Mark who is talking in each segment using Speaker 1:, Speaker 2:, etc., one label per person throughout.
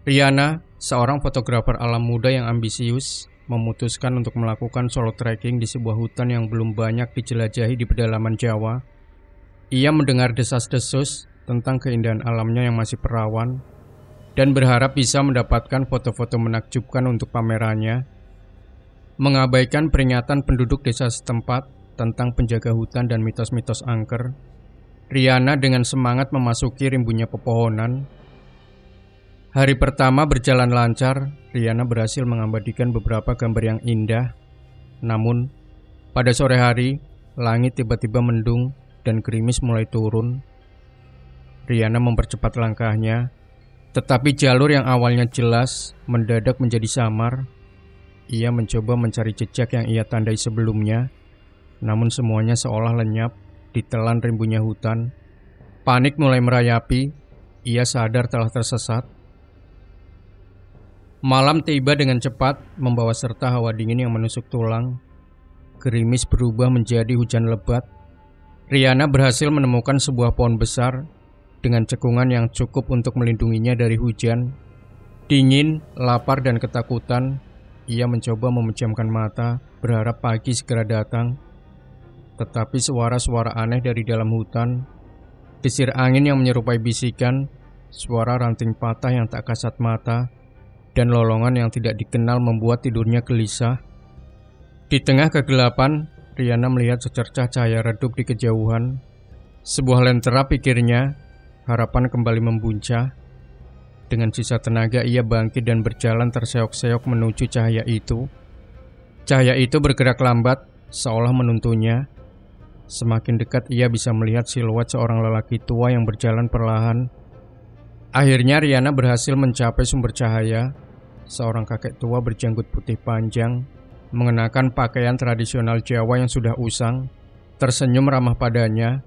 Speaker 1: Riana, seorang fotografer alam muda yang ambisius, memutuskan untuk melakukan solo trekking di sebuah hutan yang belum banyak dijelajahi di pedalaman Jawa. Ia mendengar desas-desus tentang keindahan alamnya yang masih perawan dan berharap bisa mendapatkan foto-foto menakjubkan untuk pamerannya. Mengabaikan peringatan penduduk desa setempat tentang penjaga hutan dan mitos-mitos angker, Riana dengan semangat memasuki rimbunnya pepohonan. Hari pertama berjalan lancar, Riana berhasil mengabadikan beberapa gambar yang indah. Namun, pada sore hari, langit tiba-tiba mendung dan gerimis mulai turun. Riana mempercepat langkahnya, tetapi jalur yang awalnya jelas mendadak menjadi samar. Ia mencoba mencari jejak yang ia tandai sebelumnya, namun semuanya seolah lenyap ditelan rimbunnya hutan. Panik mulai merayapi, ia sadar telah tersesat. Malam tiba dengan cepat, membawa serta hawa dingin yang menusuk tulang. Gerimis berubah menjadi hujan lebat. Riana berhasil menemukan sebuah pohon besar dengan cekungan yang cukup untuk melindunginya dari hujan. Dingin, lapar, dan ketakutan, ia mencoba memejamkan mata, berharap pagi segera datang. Tetapi suara-suara aneh dari dalam hutan, desir angin yang menyerupai bisikan, suara ranting patah yang tak kasat mata, dan lolongan yang tidak dikenal membuat tidurnya gelisah. Di tengah kegelapan, Riana melihat secercah cahaya redup di kejauhan. Sebuah lentera, pikirnya, harapan kembali membuncah. Dengan sisa tenaga ia bangkit dan berjalan terseok-seok menuju cahaya itu. Cahaya itu bergerak lambat, seolah menuntunnya. Semakin dekat ia bisa melihat siluet seorang lelaki tua yang berjalan perlahan. Akhirnya Riana berhasil mencapai sumber cahaya. Seorang kakek tua berjanggut putih panjang, mengenakan pakaian tradisional Jawa yang sudah usang, tersenyum ramah padanya.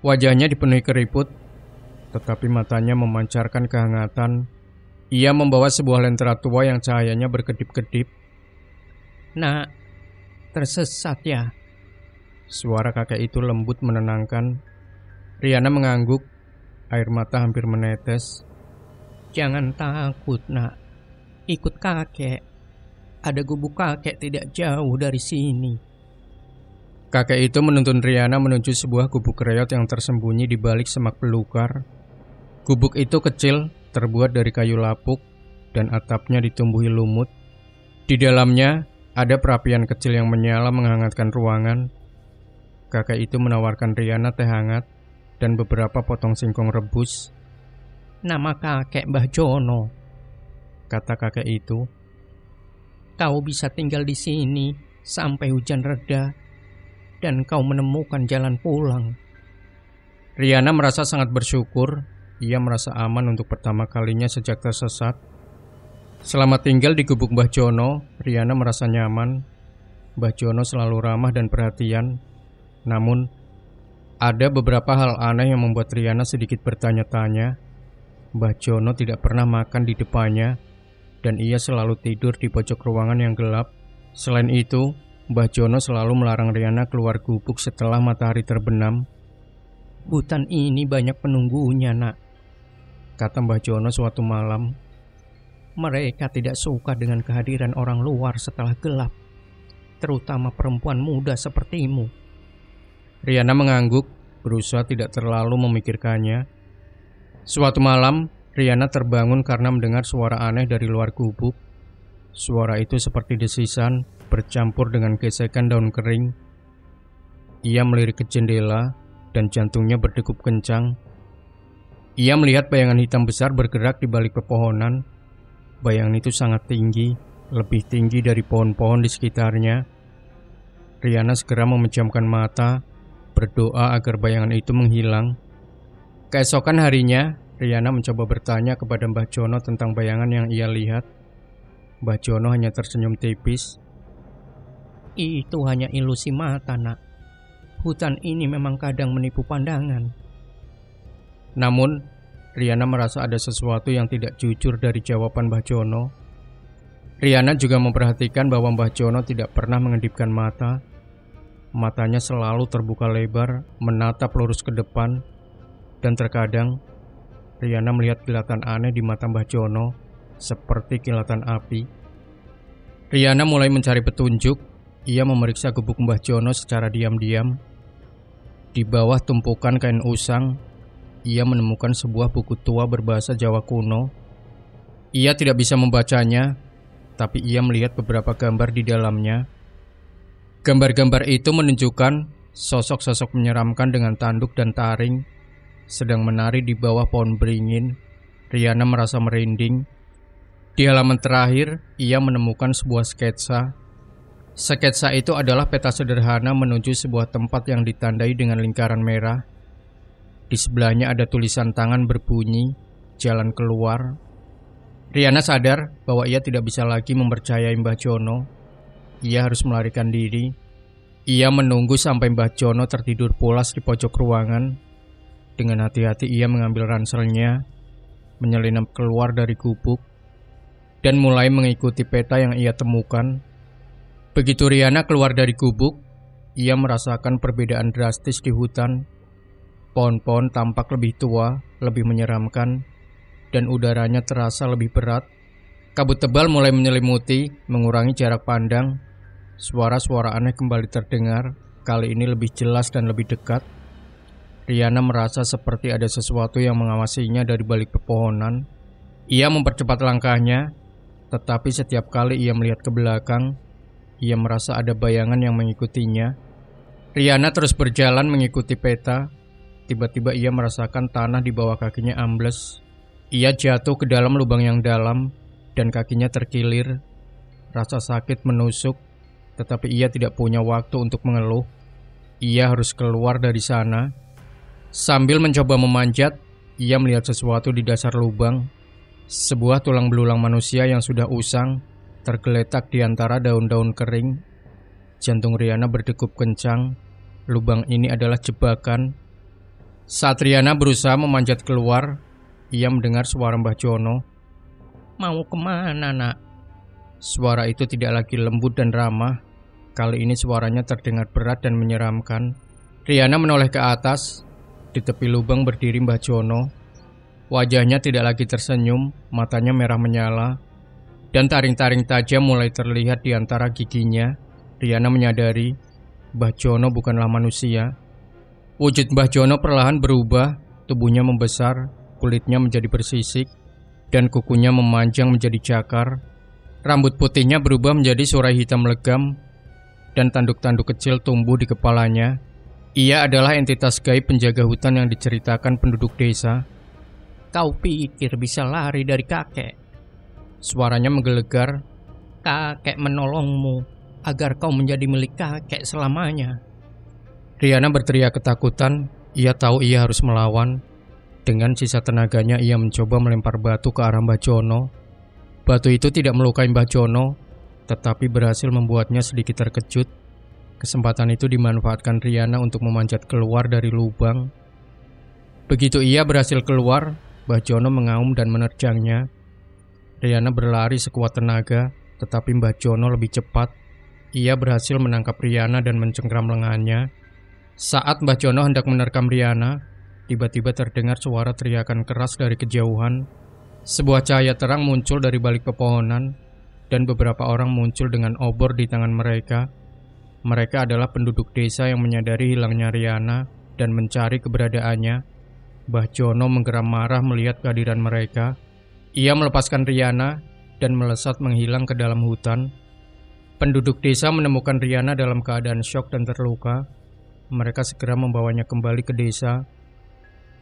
Speaker 1: Wajahnya dipenuhi keriput, tetapi matanya memancarkan kehangatan. Ia membawa sebuah lentera tua yang cahayanya berkedip-kedip.
Speaker 2: "Nak, tersesat ya?"
Speaker 1: Suara kakek itu lembut menenangkan. Riana mengangguk, air mata hampir menetes.
Speaker 2: "Jangan takut, nak. Ikut kakek. Ada gubuk kakek tidak jauh dari sini."
Speaker 1: Kakek itu menuntun Riana menuju sebuah gubuk reot yang tersembunyi di balik semak belukar. Gubuk itu kecil, terbuat dari kayu lapuk, dan atapnya ditumbuhi lumut. Di dalamnya ada perapian kecil yang menyala menghangatkan ruangan. Kakek itu menawarkan Riana teh hangat dan beberapa potong singkong rebus.
Speaker 2: "Nama kakek Mbah Jono,"
Speaker 1: kata kakek itu.
Speaker 2: "Kau bisa tinggal di sini sampai hujan reda dan kau menemukan jalan pulang."
Speaker 1: Riana merasa sangat bersyukur. Ia merasa aman untuk pertama kalinya sejak tersesat. Selama tinggal di gubuk Mbah Jono, Riana merasa nyaman. Mbah Jono selalu ramah dan perhatian. Namun, ada beberapa hal aneh yang membuat Riana sedikit bertanya-tanya. Mbah Jono tidak pernah makan di depannya, dan ia selalu tidur di pojok ruangan yang gelap. Selain itu, Mbah Jono selalu melarang Riana keluar gubuk setelah matahari terbenam.
Speaker 2: "Hutan ini banyak penunggunya, nak,"
Speaker 1: kata Mbah Jono suatu malam.
Speaker 2: "Mereka tidak suka dengan kehadiran orang luar setelah gelap, terutama perempuan muda sepertimu."
Speaker 1: Riana mengangguk, berusaha tidak terlalu memikirkannya. Suatu malam, Riana terbangun karena mendengar suara aneh dari luar gubuk. Suara itu seperti desisan, bercampur dengan gesekan daun kering. Ia melirik ke jendela, dan jantungnya berdegup kencang. Ia melihat bayangan hitam besar bergerak di balik pepohonan. Bayangan itu sangat tinggi, lebih tinggi dari pohon-pohon di sekitarnya. Riana segera memejamkan mata, berdoa agar bayangan itu menghilang. Keesokan harinya, Riana mencoba bertanya kepada Mbah Jono tentang bayangan yang ia lihat. Mbah Jono hanya tersenyum tipis.
Speaker 2: "Itu hanya ilusi mata, nak. Hutan ini memang kadang menipu pandangan."
Speaker 1: Namun, Riana merasa ada sesuatu yang tidak jujur dari jawaban Mbah Jono. Riana juga memperhatikan bahwa Mbah Jono tidak pernah mengedipkan mata. Matanya selalu terbuka lebar, menatap lurus ke depan, dan terkadang Riana melihat kilatan aneh di mata Mbah Jono, seperti kilatan api. Riana mulai mencari petunjuk. Ia memeriksa gubuk Mbah Jono secara diam-diam. Di bawah tumpukan kain usang, ia menemukan sebuah buku tua berbahasa Jawa kuno. Ia tidak bisa membacanya, tapi ia melihat beberapa gambar di dalamnya. Gambar-gambar itu menunjukkan sosok-sosok menyeramkan dengan tanduk dan taring sedang menari di bawah pohon beringin. Riana merasa merinding. Di halaman terakhir, ia menemukan sebuah sketsa. Sketsa itu adalah peta sederhana menuju sebuah tempat yang ditandai dengan lingkaran merah. Di sebelahnya ada tulisan tangan berbunyi, "Jalan keluar." Riana sadar bahwa ia tidak bisa lagi mempercayai Mbah Jono. Ia harus melarikan diri. Ia menunggu sampai Mbah Jono tertidur pulas di pojok ruangan. Dengan hati-hati ia mengambil ranselnya, menyelinap keluar dari gubuk, dan mulai mengikuti peta yang ia temukan. Begitu Riana keluar dari gubuk, ia merasakan perbedaan drastis di hutan. Pohon-pohon tampak lebih tua, lebih menyeramkan, dan udaranya terasa lebih berat. Kabut tebal mulai menyelimuti, mengurangi jarak pandang. Suara-suara aneh kembali terdengar, kali ini lebih jelas dan lebih dekat. Riana merasa seperti ada sesuatu yang mengawasinya dari balik pepohonan. Ia mempercepat langkahnya, tetapi setiap kali ia melihat ke belakang, ia merasa ada bayangan yang mengikutinya. Riana terus berjalan mengikuti peta. Tiba-tiba ia merasakan tanah di bawah kakinya ambles. Ia jatuh ke dalam lubang yang dalam dan kakinya terkilir. Rasa sakit menusuk, tetapi ia tidak punya waktu untuk mengeluh. Ia harus keluar dari sana. Sambil mencoba memanjat, ia melihat sesuatu di dasar lubang. Sebuah tulang belulang manusia yang sudah usang tergeletak di antara daun-daun kering. Jantung Riana berdegup kencang. Lubang ini adalah jebakan. Saat Riana berusaha memanjat keluar, ia mendengar suara Mbah Jono.
Speaker 2: "Mau kemana, nak?"
Speaker 1: Suara itu tidak lagi lembut dan ramah. Kali ini suaranya terdengar berat dan menyeramkan. Riana menoleh ke atas. Di tepi lubang berdiri Mbah Jono. Wajahnya tidak lagi tersenyum, matanya merah menyala, dan taring-taring tajam mulai terlihat di antara giginya. Riana menyadari Mbah Jono bukanlah manusia. Wujud Mbah Jono perlahan berubah. Tubuhnya membesar, kulitnya menjadi bersisik, dan kukunya memanjang menjadi cakar. Rambut putihnya berubah menjadi surai hitam legam, dan tanduk-tanduk kecil tumbuh di kepalanya. Ia adalah entitas gaib penjaga hutan yang diceritakan penduduk desa.
Speaker 2: "Kau pikir bisa lari dari kakek?"
Speaker 1: Suaranya menggelegar.
Speaker 2: "Kakek menolongmu agar kau menjadi milik kakek selamanya."
Speaker 1: Riana berteriak ketakutan. Ia tahu ia harus melawan. Dengan sisa tenaganya ia mencoba melempar batu ke arah Mbah Jono. Batu itu tidak melukai Mbah Jono, tetapi berhasil membuatnya sedikit terkejut. Kesempatan itu dimanfaatkan Riana untuk memanjat keluar dari lubang. Begitu ia berhasil keluar, Mbah Jono mengaum dan menerjangnya. Riana berlari sekuat tenaga, tetapi Mbah Jono lebih cepat. Ia berhasil menangkap Riana dan mencengkram lengannya. Saat Mbah Jono hendak menerkam Riana, tiba-tiba terdengar suara teriakan keras dari kejauhan. Sebuah cahaya terang muncul dari balik pepohonan, dan beberapa orang muncul dengan obor di tangan mereka. Mereka adalah penduduk desa yang menyadari hilangnya Riana dan mencari keberadaannya. Mbah Jono menggeram marah melihat kehadiran mereka. Ia melepaskan Riana dan melesat menghilang ke dalam hutan. Penduduk desa menemukan Riana dalam keadaan syok dan terluka. Mereka segera membawanya kembali ke desa.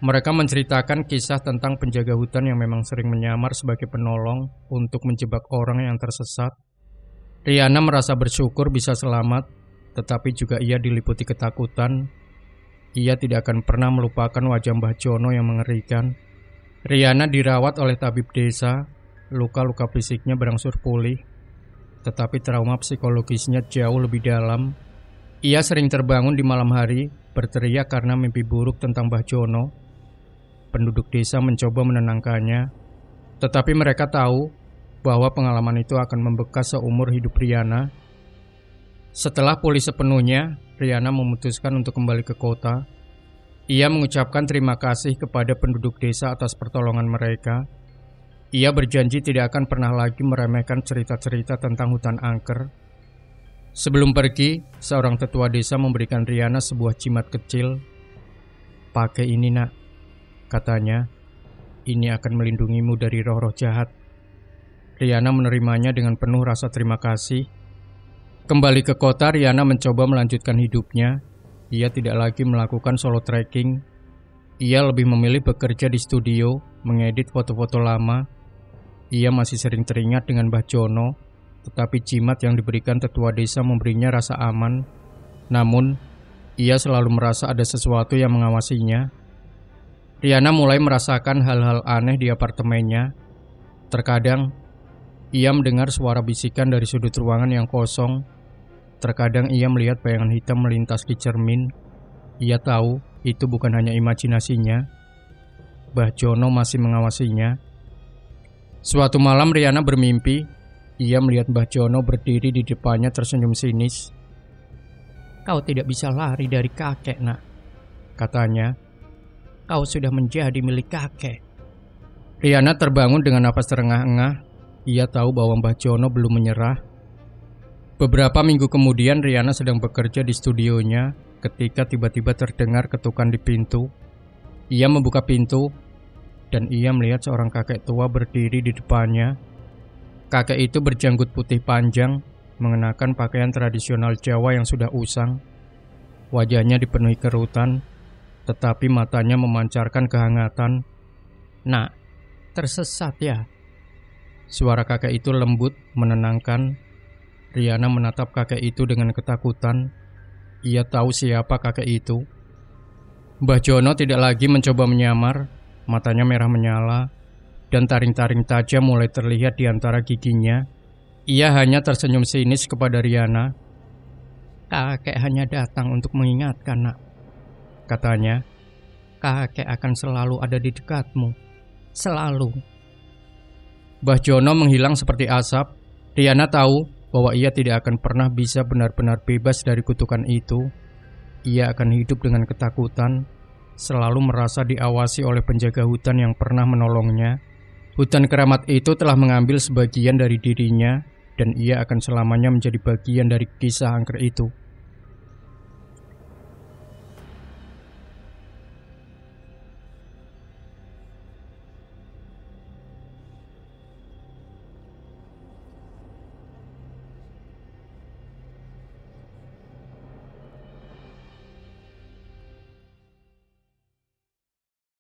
Speaker 1: Mereka menceritakan kisah tentang penjaga hutan yang memang sering menyamar sebagai penolong untuk menjebak orang yang tersesat. Riana merasa bersyukur bisa selamat, tetapi juga ia diliputi ketakutan. Ia tidak akan pernah melupakan wajah Mbah Jono yang mengerikan. Riana dirawat oleh tabib desa. Luka-luka fisiknya berangsur pulih, tetapi trauma psikologisnya jauh lebih dalam. Ia sering terbangun di malam hari, berteriak karena mimpi buruk tentang Mbah Jono. Penduduk desa mencoba menenangkannya, tetapi mereka tahu bahwa pengalaman itu akan membekas seumur hidup Riana. Setelah pulih sepenuhnya, Riana memutuskan untuk kembali ke kota. Ia mengucapkan terima kasih kepada penduduk desa atas pertolongan mereka. Ia berjanji tidak akan pernah lagi meremehkan cerita-cerita tentang hutan angker. Sebelum pergi, seorang tetua desa memberikan Riana sebuah jimat kecil. "Pakai ini, nak," katanya. "Ini akan melindungimu dari roh-roh jahat." Riana menerimanya dengan penuh rasa terima kasih. Kembali ke kota, Riana mencoba melanjutkan hidupnya. Ia tidak lagi melakukan solo trekking. Ia lebih memilih bekerja di studio, mengedit foto-foto lama. Ia masih sering teringat dengan Mbah Jono, tetapi jimat yang diberikan tetua desa memberinya rasa aman. Namun, ia selalu merasa ada sesuatu yang mengawasinya. Riana mulai merasakan hal-hal aneh di apartemennya. Terkadang, ia mendengar suara bisikan dari sudut ruangan yang kosong. Terkadang ia melihat bayangan hitam melintas di cermin. Ia tahu itu bukan hanya imajinasinya. Mbah Jono masih mengawasinya. Suatu malam Riana bermimpi. Ia melihat Mbah Jono berdiri di depannya tersenyum sinis.
Speaker 2: "Kau tidak bisa lari dari kakek, nak," katanya. "Kau sudah menjadi milik kakek."
Speaker 1: Riana terbangun dengan napas terengah-engah. Ia tahu bahwa Mbah Jono belum menyerah. Beberapa minggu kemudian Riana sedang bekerja di studionya ketika tiba-tiba terdengar ketukan di pintu. Ia membuka pintu dan ia melihat seorang kakek tua berdiri di depannya. Kakek itu berjanggut putih panjang, mengenakan pakaian tradisional Jawa yang sudah usang. Wajahnya dipenuhi kerutan, tetapi matanya memancarkan kehangatan.
Speaker 2: "Nak, tersesat ya?"
Speaker 1: Suara kakek itu lembut, menenangkan. Riana menatap kakek itu dengan ketakutan. Ia tahu siapa kakek itu. Mbah Jono tidak lagi mencoba menyamar. Matanya merah menyala dan taring-taring tajam mulai terlihat di antara giginya. Ia hanya tersenyum sinis kepada Riana.
Speaker 2: "Kakek hanya datang untuk mengingatkan, nak," katanya. "Kakek akan selalu ada di dekatmu. Selalu."
Speaker 1: Mbah Jono menghilang seperti asap. Riana tahu bahwa ia tidak akan pernah bisa benar-benar bebas dari kutukan itu. Ia akan hidup dengan ketakutan, selalu merasa diawasi oleh penjaga hutan yang pernah menolongnya. Hutan keramat itu telah mengambil sebagian dari dirinya, dan ia akan selamanya menjadi bagian dari kisah angker itu.